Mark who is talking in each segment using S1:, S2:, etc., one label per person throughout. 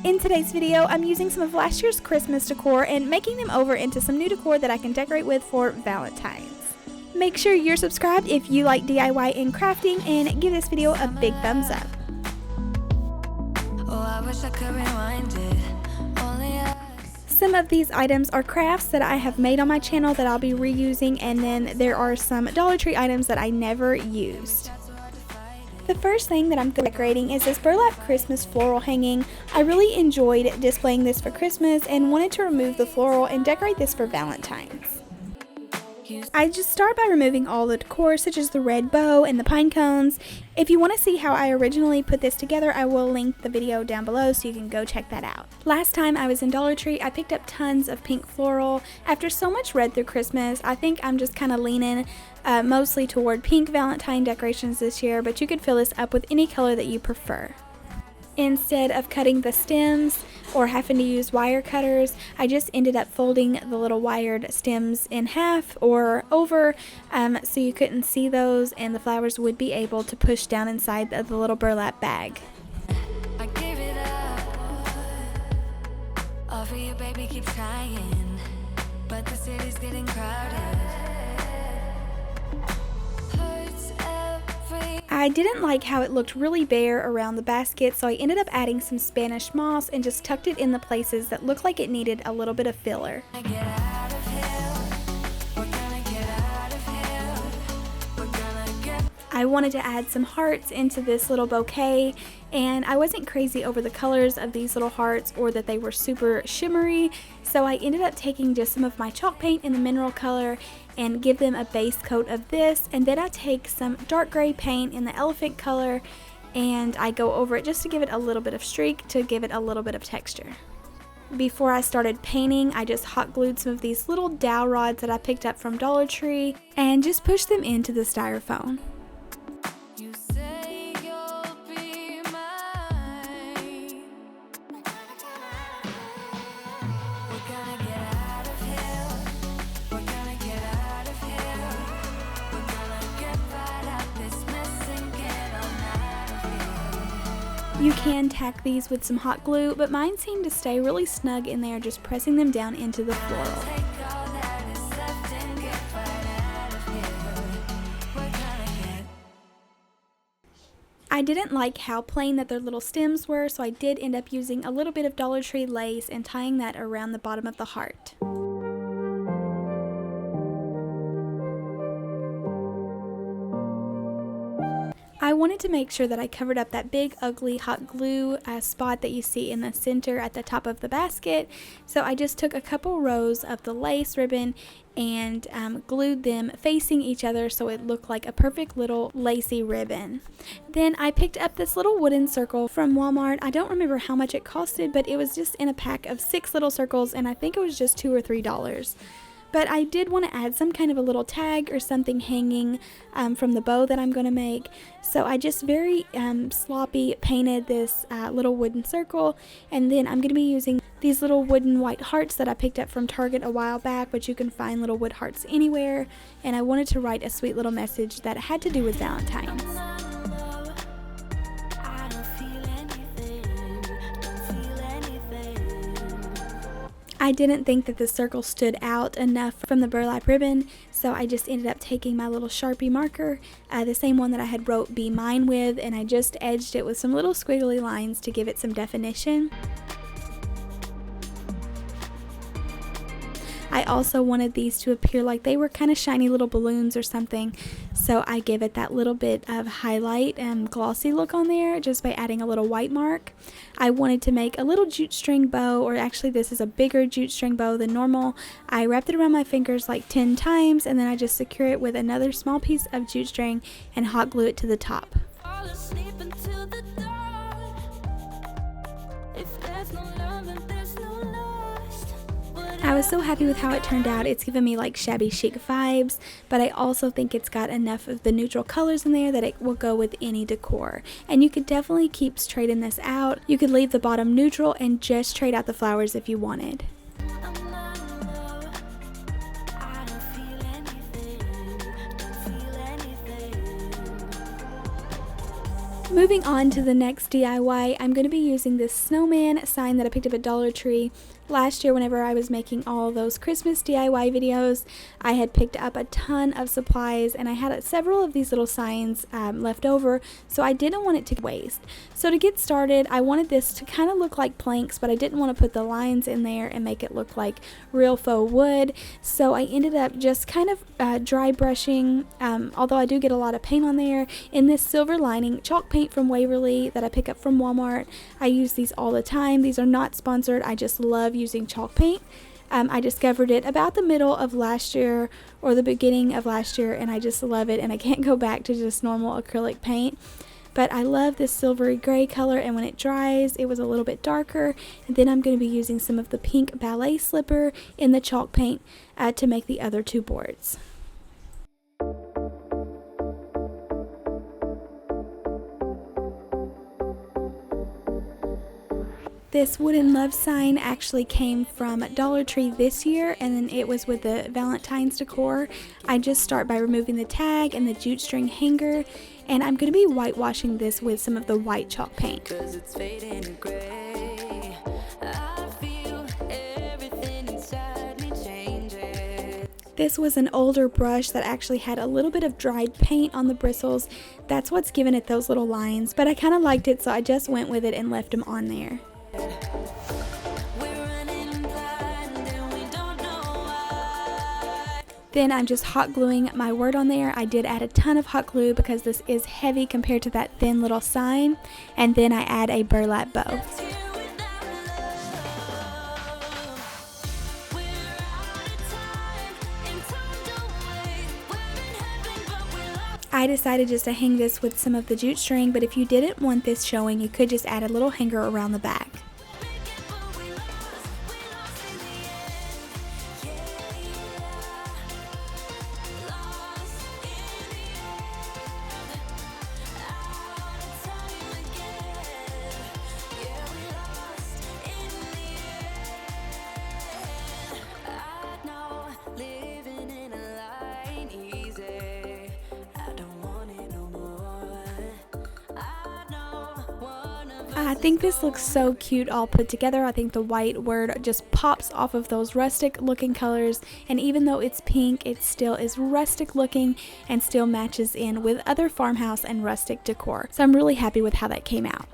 S1: In today's video, I'm using some of last year's Christmas decor and making them over into some new decor that I can decorate with for Valentine's. Make sure you're subscribed if you like DIY and crafting, and give this video a big thumbs up.
S2: Oh, I wish I could rewind it.
S1: Some of these items are crafts that I have made on my channel that I'll be reusing, and then there are some Dollar Tree items that I never used. The first thing that I'm decorating is this Burlap Christmas floral hanging. I really enjoyed displaying this for Christmas and wanted to remove the floral and decorate this for Valentine's. I just start by removing all the decor, such as the red bow and the pine cones. If you want to see how I originally put this together, I will link the video down below so you can go check that out. Last time I was in Dollar Tree, I picked up tons of pink floral. After so much red through Christmas, I think I'm just kind of leaning mostly toward pink Valentine decorations this year, but you could fill this up with any color that you prefer. Instead of cutting the stems or having to use wire cutters, I just ended up folding the little wired stems in half or over so you couldn't see those and the flowers would be able to push down inside the little burlap bag.
S2: I gave it up. All for you, baby, keep trying. But the city's getting crowded.
S1: I didn't like how it looked really bare around the basket, so I ended up adding some Spanish moss and just tucked it in the places that looked like it needed a little bit of filler. I wanted to add some hearts into this little bouquet, and I wasn't crazy over the colors of these little hearts or that they were super shimmery, so I ended up taking just some of my chalk paint in the mineral color and give them a base coat of this, and then I take some dark gray paint in the elephant color and I go over it just to give it a little bit of streak, to give it a little bit of texture. Before I started painting, I just hot glued some of these little dowel rods that I picked up from Dollar Tree and just pushed them into the styrofoam. You can tack these with some hot glue, but mine seemed to stay really snug in there, just pressing them down into the floral. I didn't like how plain that their little stems were, so I did end up using a little bit of Dollar Tree lace and tying that around the bottom of the heart. I wanted to make sure that I covered up that big ugly hot glue spot that you see in the center at the top of the basket, so I just took a couple rows of the lace ribbon and glued them facing each other so it looked like a perfect little lacy ribbon. Then I picked up this little wooden circle from Walmart. I don't remember how much it costed, but it was just in a pack of 6 little circles, and I think it was just $2 or $3. But I did want to add some kind of a little tag or something hanging from the bow that I'm going to make. So I just very sloppy painted this little wooden circle, and then I'm going to be using these little wooden white hearts that I picked up from Target a while back, but you can find little wood hearts anywhere. And I wanted to write a sweet little message that had to do with Valentine's. I didn't think that the circle stood out enough from the burlap ribbon, so I just ended up taking my little Sharpie marker, the same one that I had wrote "Be Mine" with, and I just edged it with some little squiggly lines to give it some definition. I also wanted these to appear like they were kind of shiny little balloons or something, so I gave it that little bit of highlight and glossy look on there just by adding a little white mark. I wanted to make a little jute string bow, or actually this is a bigger jute string bow than normal. I wrapped it around my fingers like 10 times, and then I just secure it with another small piece of jute string and hot glue it to the top. I was so happy with how it turned out. It's given me like shabby chic vibes, but I also think it's got enough of the neutral colors in there that it will go with any decor. And you could definitely keep straightening this out. You could leave the bottom neutral and just trade out the flowers if you wanted. Moving on to the next DIY, I'm going to be using this snowman sign that I picked up at Dollar Tree. Last year, whenever I was making all those Christmas DIY videos, I had picked up a ton of supplies and I had several of these little signs left over, so I didn't want it to waste. So to get started, I wanted this to kind of look like planks, but I didn't want to put the lines in there and make it look like real faux wood. So I ended up just kind of dry brushing, although I do get a lot of paint on there, in this silver lining chalk paint from Waverly that I pick up from Walmart. I use these all the time. These are not sponsored. I just love using chalk paint. I discovered it about the middle of last year or the beginning of last year, and I just love it, and I can't go back to just normal acrylic paint. But I love this silvery gray color, and when it dries it was a little bit darker. And then I'm going to be using some of the pink ballet slipper in the chalk paint to make the other two boards. This wooden love sign actually came from Dollar Tree this year, and then it was with the Valentines decor. I just start by removing the tag and the jute string hanger, and I'm going to be whitewashing this with some of the white chalk paint. This was an older brush that actually had a little bit of dried paint on the bristles. That's what's given it those little lines, but I kind of liked it, so I just went with it and left them on there. Then I'm just hot gluing my word on there. I did add a ton of hot glue because this is heavy compared to that thin little sign. And then I add a burlap bow. I decided just to hang this with some of the jute string, but if you didn't want this showing, you could just add a little hanger around the back. I think this looks so cute all put together. I think the white word just pops off of those rustic looking colors, and even though it's pink, it still is rustic looking and still matches in with other farmhouse and rustic decor. So I'm really happy with how that came out.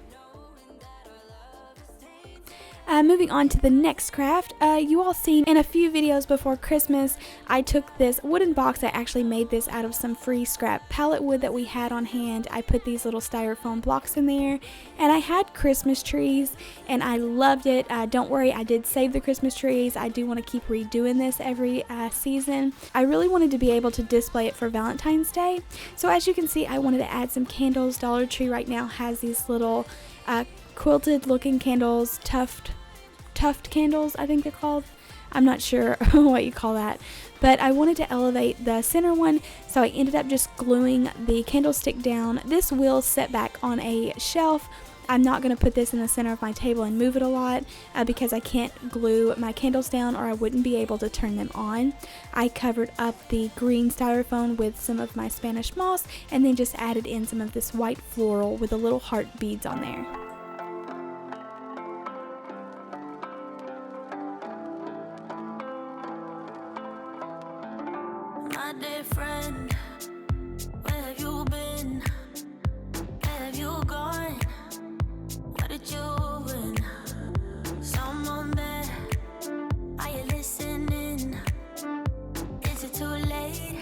S1: Moving on to the next craft, you all seen in a few videos before Christmas, I took this wooden box. I actually made this out of some free scrap pallet wood that we had on hand. I put these little styrofoam blocks in there, and I had Christmas trees, and I loved it. Don't worry, I did save the Christmas trees. I do want to keep redoing this every season. I really wanted to be able to display it for Valentine's Day. So as you can see, I wanted to add some candles. Dollar Tree right now has these little quilted looking candles, tuft candles, I think they're called. I'm not sure what you call that, but I wanted to elevate the center one, so I ended up just gluing the candlestick down. This will set back on a shelf. I'm not going to put this in the center of my table and move it a lot because I can't glue my candles down or I wouldn't be able to turn them on. I covered up the green styrofoam with some of my Spanish moss and then just added in some of this white floral with the little heart beads on there.
S2: My dear friend, where have you been? Where have you gone? What did you win? Someone there, are you listening? Is it too late?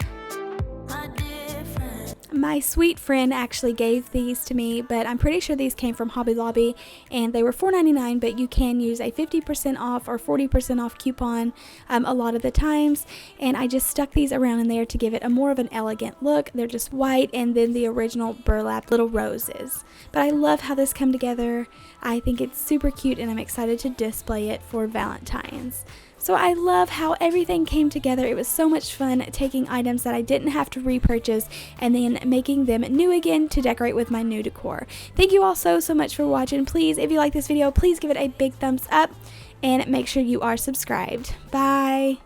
S2: My dear friend.
S1: My sweet friend actually gave these to me, but I'm pretty sure these came from Hobby Lobby, and they were $4.99, but you can use a 50% off or 40% off coupon a lot of the times, and I just stuck these around in there to give it a more of an elegant look. They're just white and then the original burlap little roses. But I love how this come together. I think it's super cute, and I'm excited to display it for Valentine's. So I love how everything came together. It was so much fun taking items that I didn't have to repurchase and then making them new again to decorate with my new decor. Thank you all so much for watching. Please, if you like this video, please give it a big thumbs up and make sure you are subscribed. Bye.